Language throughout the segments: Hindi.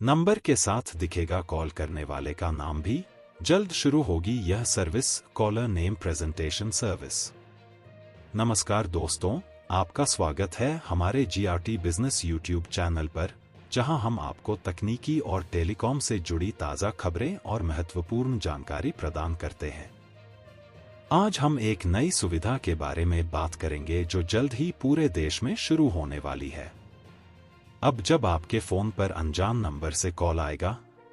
नंबर के साथ दिखेगा कॉल करने वाले का नाम भी। जल्द शुरू होगी यह service, caller name presentation service. नमस्कार दोस्तों, आपका स्वागत है हमारे जीआरटी बिजनेस यूट्यूब चैनल पर, जहां हम आपको तकनीकी और टेलीकॉम से जुड़ी ताज़ा खबरें और महत्वपूर्ण जानकारी प्रदान करते हैं। आज हम एक नई सुविधा के बारे में बात करेंगे जो जल्द ही पूरे देश में शुरू होने वाली है। अब जब आपके फोन पर अनजान नंबर से कॉल आएगा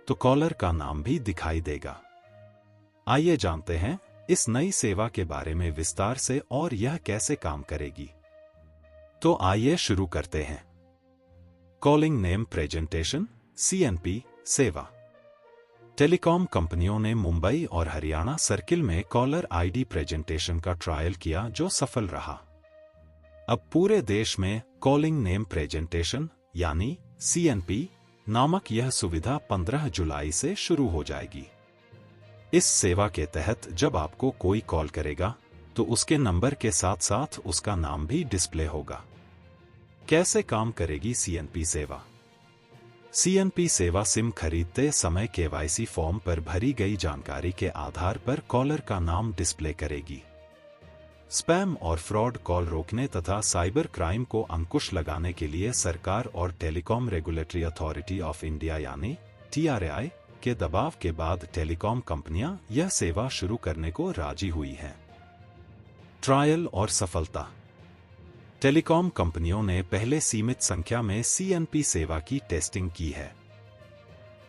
तो कॉलर का नाम भी दिखाई देगा। आइए जानते हैं इस नई सेवा के बारे में विस्तार से और यह कैसे काम करेगी। तो आइए शुरू करते हैं। कॉलिंग नेम प्रेजेंटेशन (CNP) सेवा। टेलीकॉम कंपनियों ने मुंबई और हरियाणा सर्किल में कॉलर आईडी प्रेजेंटेशन का ट्रायल किया जो सफल रहा। अब पूरे देश में कॉलिंग नेम प्रेजेंटेशन यानी CNP नामक यह सुविधा 15 जुलाई से शुरू हो जाएगी। इस सेवा के तहत जब आपको कोई कॉल करेगा तो उसके नंबर के साथ साथ उसका नाम भी डिस्प्ले होगा। कैसे काम करेगी CNP सेवा? CNP सेवा सिम खरीदते समय KYC फॉर्म पर भरी गई जानकारी के आधार पर कॉलर का नाम डिस्प्ले करेगी। स्पैम और फ्रॉड कॉल रोकने तथा साइबर क्राइम को अंकुश लगाने के लिए सरकार और telecom regulatory authority of India यानी TRAI के दबाव के बाद टेलीकॉम कंपनियां यह सेवा शुरू करने को राजी हुई हैं। ट्रायल और सफलता। टेलीकॉम कंपनियों ने पहले सीमित संख्या में CNP सेवा की टेस्टिंग की है।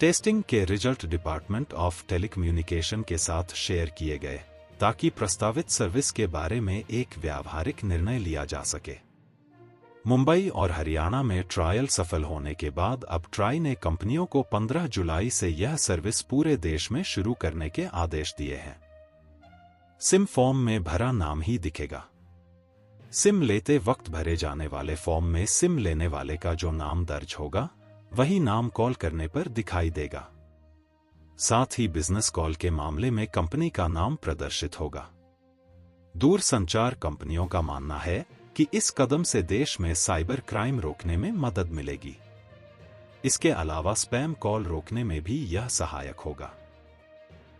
टेस्टिंग के रिजल्ट डिपार्टमेंट ऑफ टेलीकम्युनिकेशन के साथ शेयर किए गए ताकि प्रस्तावित सर्विस के बारे में एक व्यावहारिक निर्णय लिया जा सके। मुंबई और हरियाणा में ट्रायल सफल होने के बाद अब ट्राई ने कंपनियों को 15 जुलाई से यह सर्विस पूरे देश में शुरू करने के आदेश दिए हैं। सिम फॉर्म में भरा नाम ही दिखेगा। सिम लेते वक्त भरे जाने वाले फॉर्म में सिम लेने वाले का जो नाम दर्ज होगा वही नाम कॉल करने पर दिखाई देगा। साथ ही बिजनेस कॉल के मामले में कंपनी का नाम प्रदर्शित होगा। दूरसंचार कंपनियों का मानना है कि इस कदम से देश में साइबर क्राइम रोकने में मदद मिलेगी। इसके अलावा स्पैम कॉल रोकने में भी यह सहायक होगा।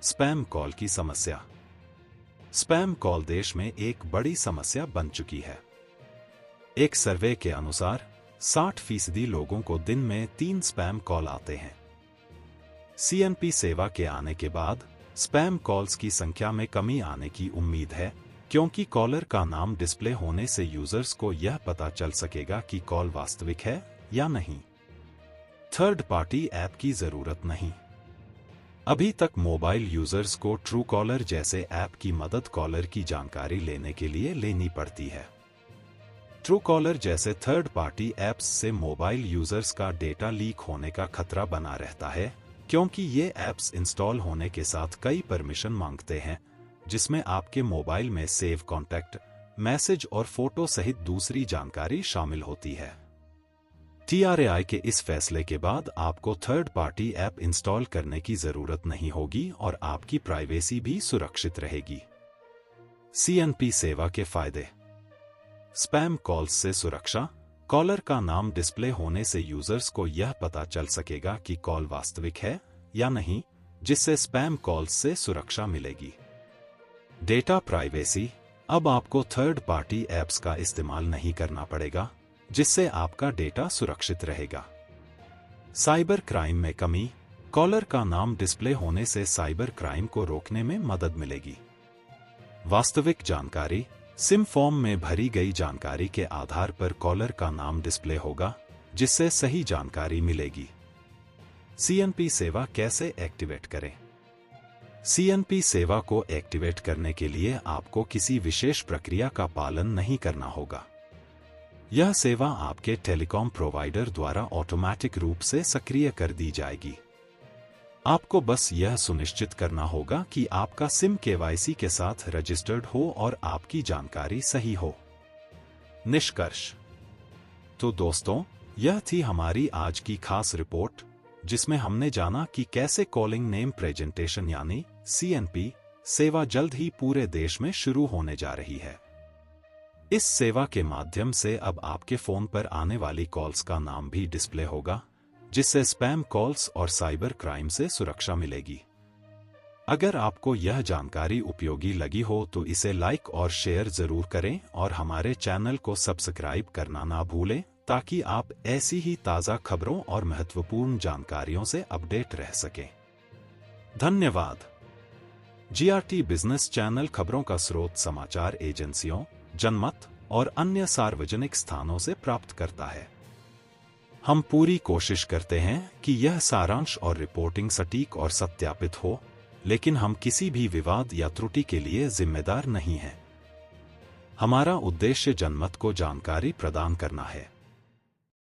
स्पैम कॉल की समस्या। स्पैम कॉल देश में एक बड़ी समस्या बन चुकी है। एक सर्वे के अनुसार 60% लोगों को दिन में 3 स्पैम कॉल आते हैं। CNP सेवा के आने के बाद स्पैम कॉल्स की संख्या में कमी आने की उम्मीद है, क्योंकि कॉलर का नाम डिस्प्ले होने से यूजर्स को यह पता चल सकेगा कि कॉल वास्तविक है या नहीं। थर्ड पार्टी ऐप की जरूरत नहीं। अभी तक मोबाइल यूजर्स को ट्रू कॉलर जैसे ऐप की मदद कॉलर की जानकारी लेने के लिए लेनी पड़ती है। ट्रू कॉलर जैसे थर्ड पार्टी ऐप्स से मोबाइल यूजर्स का डेटा लीक होने का खतरा बना रहता है, क्योंकि ये ऐप्स इंस्टॉल होने के साथ कई परमिशन मांगते हैं, जिसमें आपके मोबाइल में सेव कॉन्टैक्ट, मैसेज और फोटो सहित दूसरी जानकारी शामिल होती है। TRAI के इस फैसले के बाद आपको थर्ड पार्टी ऐप इंस्टॉल करने की जरूरत नहीं होगी और आपकी प्राइवेसी भी सुरक्षित रहेगी। CNP सेवा के फायदे। स्पैम कॉल्स से सुरक्षा। कॉलर का नाम डिस्प्ले होने से यूजर्स को यह पता चल सकेगा कि कॉल वास्तविक है या नहीं, जिससे स्पैम कॉल्स से सुरक्षा मिलेगी। Data privacy. अब आपको थर्ड पार्टी ऐप्स का इस्तेमाल नहीं करना पड़ेगा, जिससे आपका डेटा सुरक्षित रहेगा। साइबर क्राइम में कमी। कॉलर का नाम डिस्प्ले होने से साइबर क्राइम को रोकने में मदद मिलेगी। वास्तविक जानकारी। सिम फॉर्म में भरी गई जानकारी के आधार पर कॉलर का नाम डिस्प्ले होगा, जिससे सही जानकारी मिलेगी। CNP सेवा कैसे एक्टिवेट करें? CNP सेवा को एक्टिवेट करने के लिए आपको किसी विशेष प्रक्रिया का पालन नहीं करना होगा। यह सेवा आपके टेलीकॉम प्रोवाइडर द्वारा ऑटोमेटिक रूप से सक्रिय कर दी जाएगी। आपको बस यह सुनिश्चित करना होगा कि आपका सिम KYC के साथ रजिस्टर्ड हो और आपकी जानकारी सही हो। निष्कर्ष। तो दोस्तों, यह थी हमारी आज की खास रिपोर्ट, जिसमें हमने जाना कि कैसे कॉलिंग नेम प्रेजेंटेशन यानी CNP सेवा जल्द ही पूरे देश में शुरू होने जा रही है। इस सेवा के माध्यम से अब आपके फोन पर आने वाली कॉल्स का नाम भी डिस्प्ले होगा, जिससे स्पैम कॉल्स और साइबर क्राइम से सुरक्षा मिलेगी। अगर आपको यह जानकारी उपयोगी लगी हो तो इसे लाइक और शेयर जरूर करें और हमारे चैनल को सब्सक्राइब करना ना भूलें ताकि आप ऐसी ही ताज़ा खबरों और महत्वपूर्ण जानकारियों से अपडेट रह सकें। धन्यवाद। जीआरटी बिजनेस चैनल खबरों का स्रोत समाचार एजेंसियों, जनमत और अन्य सार्वजनिक स्थानों से प्राप्त करता है। हम पूरी कोशिश करते हैं कि यह सारांश और रिपोर्टिंग सटीक और सत्यापित हो, लेकिन हम किसी भी विवाद या त्रुटि के लिए जिम्मेदार नहीं हैं। हमारा उद्देश्य जनमत को जानकारी प्रदान करना है।